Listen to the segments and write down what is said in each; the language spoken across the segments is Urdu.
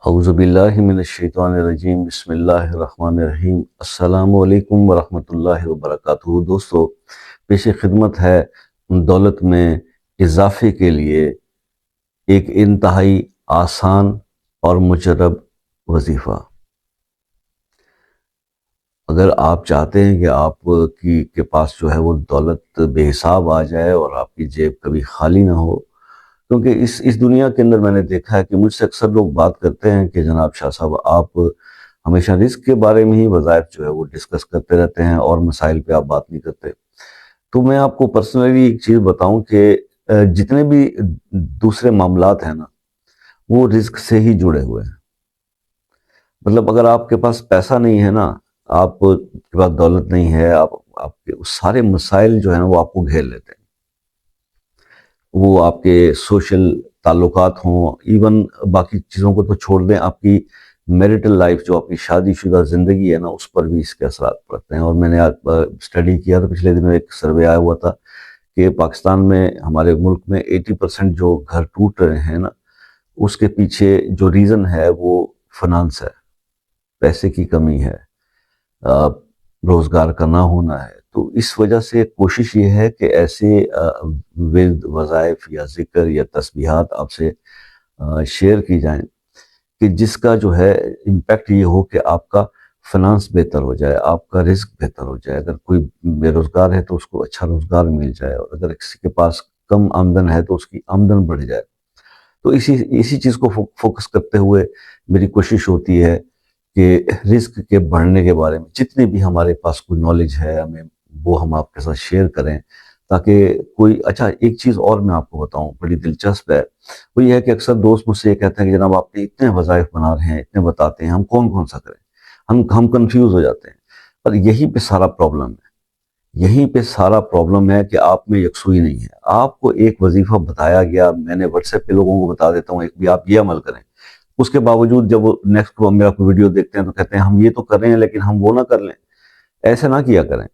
اعوذ باللہ من الشیطان الرجیم، بسم اللہ الرحمن الرحیم۔ السلام علیکم ورحمۃ اللہ وبرکاتہ۔ دوستو، پیش خدمت ہے دولت میں اضافے کے لیے ایک انتہائی آسان اور مجرب وظیفہ۔ اگر آپ چاہتے ہیں کہ آپ کے پاس جو ہے وہ دولت بے حساب آ جائے اور آپ کی جیب کبھی خالی نہ ہو، کیونکہ اس دنیا کے اندر میں نے دیکھا ہے کہ مجھ سے اکثر لوگ بات کرتے ہیں کہ جناب شاہ صاحب، آپ ہمیشہ رزق کے بارے میں ہی وظائف جو ہے وہ ڈسکس کرتے رہتے ہیں اور مسائل پہ آپ بات نہیں کرتے۔ تو میں آپ کو پرسنلی ایک چیز بتاؤں کہ جتنے بھی دوسرے معاملات ہیں نا، وہ رزق سے ہی جڑے ہوئے ہیں۔ مطلب اگر آپ کے پاس پیسہ نہیں ہے نا، آپ کے پاس دولت نہیں ہے، آپ کے سارے مسائل جو ہیں نا وہ آپ کو گھیر لیتے ہیں۔ وہ آپ کے سوشل تعلقات ہوں، ایون باقی چیزوں کو تو چھوڑ دیں، آپ کی میریٹل لائف جو آپ کی شادی شدہ زندگی ہے نا، اس پر بھی اس کے اثرات پڑتے ہیں۔ اور میں نے اسٹڈی کیا تو پچھلے دنوں ایک سروے آیا ہوا تھا کہ پاکستان میں، ہمارے ملک میں 80% جو گھر ٹوٹ رہے ہیں نا، اس کے پیچھے جو ریزن ہے وہ فنانس ہے، پیسے کی کمی ہے، روزگار کا نہ ہونا ہے۔ تو اس وجہ سے کوشش یہ ہے کہ ایسے ورد، وظائف یا ذکر یا تسبیحات آپ سے شیئر کی جائیں کہ جس کا جو ہے امپیکٹ یہ ہو کہ آپ کا فنانس بہتر ہو جائے، آپ کا رزق بہتر ہو جائے۔ اگر کوئی بے روزگار ہے تو اس کو اچھا روزگار مل جائے، اور اگر کسی کے پاس کم آمدن ہے تو اس کی آمدن بڑھ جائے۔ تو اسی چیز کو فوکس کرتے ہوئے میری کوشش ہوتی ہے کہ رزق کے بڑھنے کے بارے میں جتنی بھی ہمارے پاس کوئی نالج ہے، وہ ہم آپ کے ساتھ شیئر کریں، تاکہ کوئی اچھا ایک چیز اور میں آپ کو بتاؤں، بڑی دلچسپ ہے۔ وہ یہ ہے کہ اکثر دوست مجھ سے یہ کہتے ہیں کہ جناب آپ نے اتنے وظائف بنا رہے ہیں، اتنے بتاتے ہیں، ہم کون سا کریں؟ ہم کنفیوز ہو جاتے ہیں۔ پر یہیں پہ سارا پرابلم ہے، یہیں پہ سارا پرابلم ہے کہ آپ میں یکسوئی نہیں ہے۔ آپ کو ایک وظیفہ بتایا گیا، میں نے واٹس ایپ پہ لوگوں کو بتا دیتا ہوں ایک بھی آپ یہ عمل کریں، اس کے باوجود جب وہ نیکسٹ میرا کوئی ویڈیو دیکھتے ہیں تو کہتے ہیں ہم یہ تو کر رہے ہیں لیکن ہم وہ نہ کر لیں۔ ایسے نہ کیا کریں۔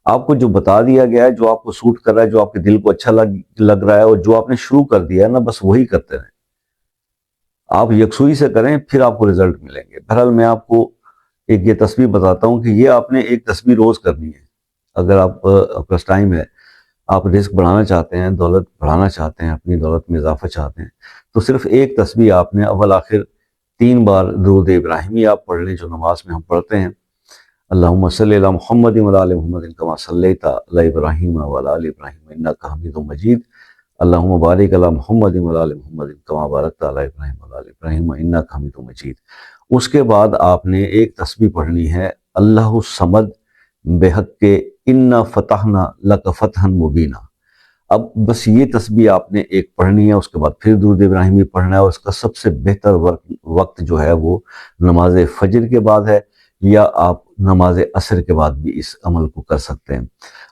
آپ کو جو بتا دیا گیا ہے، جو آپ کو سوٹ کر رہا ہے، جو آپ کے دل کو اچھا لگ رہا ہے، اور جو آپ نے شروع کر دیا ہے نا، بس وہی کرتے رہیں۔ آپ یکسوئی سے کریں، پھر آپ کو رزلٹ ملیں گے۔ بہرحال میں آپ کو ایک یہ تسبیح بتاتا ہوں کہ یہ آپ نے ایک تسبیح روز کرنی ہے۔ اگر آپ کے پاس ٹائم ہے، آپ رزق بڑھانا چاہتے ہیں، دولت بڑھانا چاہتے ہیں، اپنی دولت میں اضافہ چاہتے ہیں، تو صرف ایک تسبیح آپ نے اول آخر 3 بار درود ابراہیمی آپ پڑھ لیں، جو نماز میں ہم پڑھتے ہیں۔ اللہم صلی علی محمد وعلی آل محمد کما صلیت علی ابراہیم وعلی آل ابراہیم انک حمید مجید۔ اللہم بارک علی محمد وعلی آل محمد کما بارکت علی ابراہیم وعلی آل ابراہیم انک حمید مجید۔ اس کے بعد آپ نے ایک تسبیح پڑھنی ہے، اللہ الصمد بحق کے انا فتحنا لک فتحا مبینا۔ اب بس یہ تسبیح آپ نے ایک پڑھنی ہے، اس کے بعد پھر درود ابراہیمی پڑھنا ہے، اور اس کا سب سے بہتر وقت جو ہے وہ نماز فجر کے بعد ہے، یا آپ نماز عصر کے بعد بھی اس عمل کو کر سکتے ہیں۔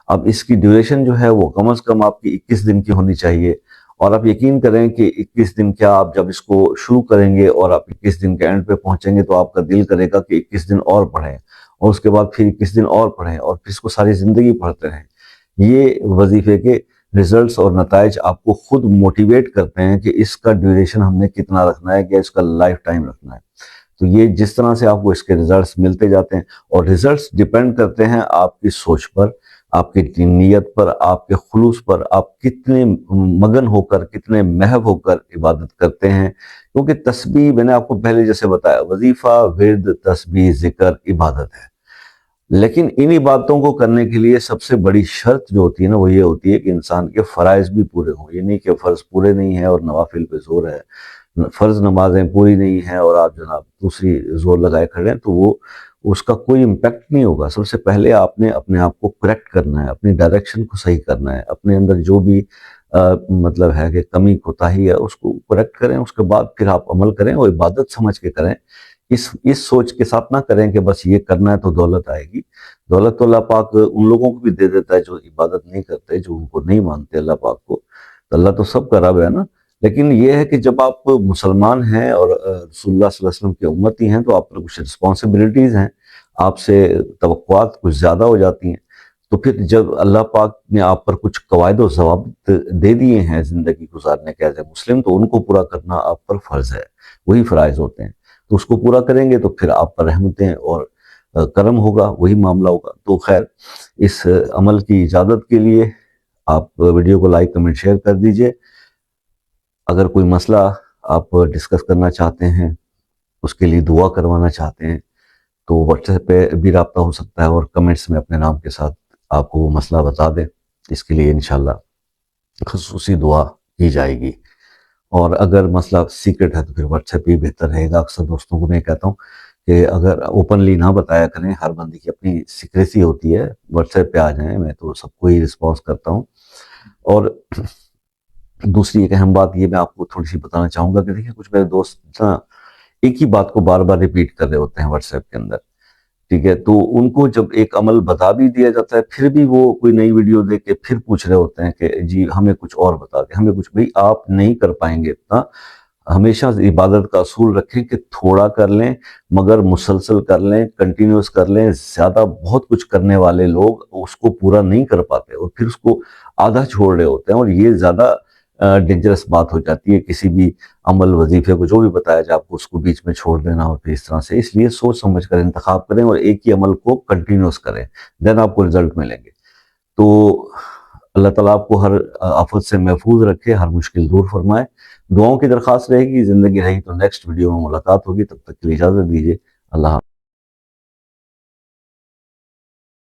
اب اس کی ڈیوریشن جو ہے وہ کم از کم آپ کی 21 دن کی ہونی چاہیے، اور آپ یقین کریں کہ 21 دن کیا، آپ جب اس کو شروع کریں گے اور آپ 21 دن کے اینڈ پہ پہنچیں گے تو آپ کا دل کرے گا کہ 21 دن اور پڑھیں، اور اس کے بعد پھر 21 دن اور پڑھیں، اور پھر اس کو ساری زندگی پڑھتے رہیں۔ یہ وظیفے کے ریزلٹس اور نتائج آپ کو خود موٹیویٹ کرتے ہیں کہ اس کا ڈیوریشن ہم نے کتنا رکھنا ہے، کہ اس کا لائف ٹائم رکھنا ہے۔ تو یہ جس طرح سے آپ کو اس کے ریزلٹس ملتے جاتے ہیں، اور ریزلٹس ڈیپینڈ کرتے ہیں آپ کی سوچ پر، آپ کی نیت پر، آپ کے خلوص پر، آپ کتنے مگن ہو کر، کتنے محو ہو کر عبادت کرتے ہیں۔ کیونکہ تسبیح، میں نے آپ کو پہلے جیسے بتایا، وظیفہ، ورد، تسبیح، ذکر عبادت ہے، لیکن ان عبادتوں کو کرنے کے لیے سب سے بڑی شرط جو ہوتی ہے نا، وہ یہ ہوتی ہے کہ انسان کے فرائض بھی پورے ہوں۔ یہ نہیں کہ فرض پورے نہیں ہیں اور نوافل پہ زور ہے، فرض نمازیں پوری نہیں ہیں اور آپ جناب دوسری زور لگائے کھڑے ہیں، تو وہ اس کا کوئی امپیکٹ نہیں ہوگا۔ سب سے پہلے آپ نے اپنے آپ کو کریکٹ کرنا ہے، اپنی ڈائریکشن کو صحیح کرنا ہے، اپنے اندر جو بھی مطلب ہے کہ کمی کوتاہی ہے اس کو کریکٹ کریں، اس کے بعد پھر آپ عمل کریں، اور عبادت سمجھ کے کریں۔ اس سوچ کے ساتھ نہ کریں کہ بس یہ کرنا ہے تو دولت آئے گی۔ دولت تو اللہ پاک ان لوگوں کو بھی دے دیتا ہے جو عبادت نہیں کرتے، جو ان کو نہیں مانتے اللہ پاک کو۔ تو اللہ تو سب کا رب ہے نا۔ لیکن یہ ہے کہ جب آپ مسلمان ہیں اور رسول اللہ صلی اللہ علیہ وسلم کی امتی ہیں، تو آپ پر کچھ رسپانسبلٹیز ہیں، آپ سے توقعات کچھ زیادہ ہو جاتی ہیں۔ تو پھر جب اللہ پاک نے آپ پر کچھ قواعد و ضوابط دے دیے ہیں زندگی گزارنے کے ایز اے مسلم، تو ان کو پورا کرنا آپ پر فرض ہے، وہی فرائض ہوتے ہیں۔ تو اس کو پورا کریں گے تو پھر آپ پر رحمتیں اور کرم ہوگا، وہی معاملہ ہوگا۔ تو خیر، اس عمل کی اجازت کے لیے آپ ویڈیو کو لائک کمنٹ شیئر کر دیجئے۔ اگر کوئی مسئلہ آپ ڈسکس کرنا چاہتے ہیں، اس کے لیے دعا کروانا چاہتے ہیں، تو واٹس ایپ پہ بھی رابطہ ہو سکتا ہے، اور کمنٹس میں اپنے نام کے ساتھ آپ کو وہ مسئلہ بتا دیں، اس کے لیے انشاءاللہ خصوصی دعا کی جائے گی۔ اور اگر مسئلہ سیکرٹ ہے تو پھر واٹس ایپ ہی بہتر رہے گا۔ اکثر دوستوں کو میں کہتا ہوں کہ اگر اوپنلی نہ بتایا کریں، ہر بندے کی اپنی سیکریسی ہوتی ہے، واٹس ایپ پہ آ جائیں، میں تو سب کو ہی رسپانس کرتا ہوں۔ اور دوسری ایک اہم بات یہ میں آپ کو تھوڑی سی بتانا چاہوں گا کہ دیکھیں، کچھ میرے دوست ایک ہی بات کو بار بار ریپیٹ کر رہے ہوتے ہیں واٹس ایپ کے اندر، ٹھیک ہے؟ تو ان کو جب ایک عمل بتا بھی دیا جاتا ہے، پھر بھی وہ کوئی نئی ویڈیو دیکھ کے پھر پوچھ رہے ہوتے ہیں کہ جی ہمیں کچھ اور بتا دیں، ہمیں کچھ۔ بھئی آپ نہیں کر پائیں گے اتنا۔ ہمیشہ عبادت کا اصول رکھیں کہ تھوڑا کر لیں مگر مسلسل کر لیں، کنٹینیوس کر لیں۔ زیادہ بہت کچھ کرنے والے لوگ اس کو پورا نہیں کر پاتے اور پھر اس کو آدھا چھوڑ رہے ہوتے ہیں، اور یہ زیادہ ڈینجرس بات ہو جاتی ہے۔ کسی بھی عمل، وظیفے کو جو بھی بتایا جائے، آپ کو اس کو بیچ میں چھوڑ دینا اور پھر اس طرح سے۔ اس لیے سوچ سمجھ کر انتخاب کریں اور ایک ہی عمل کو کنٹینیوس کریں، دین آپ کو رزلٹ ملیں گے۔ تو اللہ تعالیٰ آپ کو ہر آفت سے محفوظ رکھے، ہر مشکل دور فرمائے۔ دعاؤں کی درخواست رہے گی، زندگی رہی تو نیکسٹ ویڈیو میں ملاقات ہوگی، تب تک کے لیے اجازت دیجیے۔ اللہ حافظ۔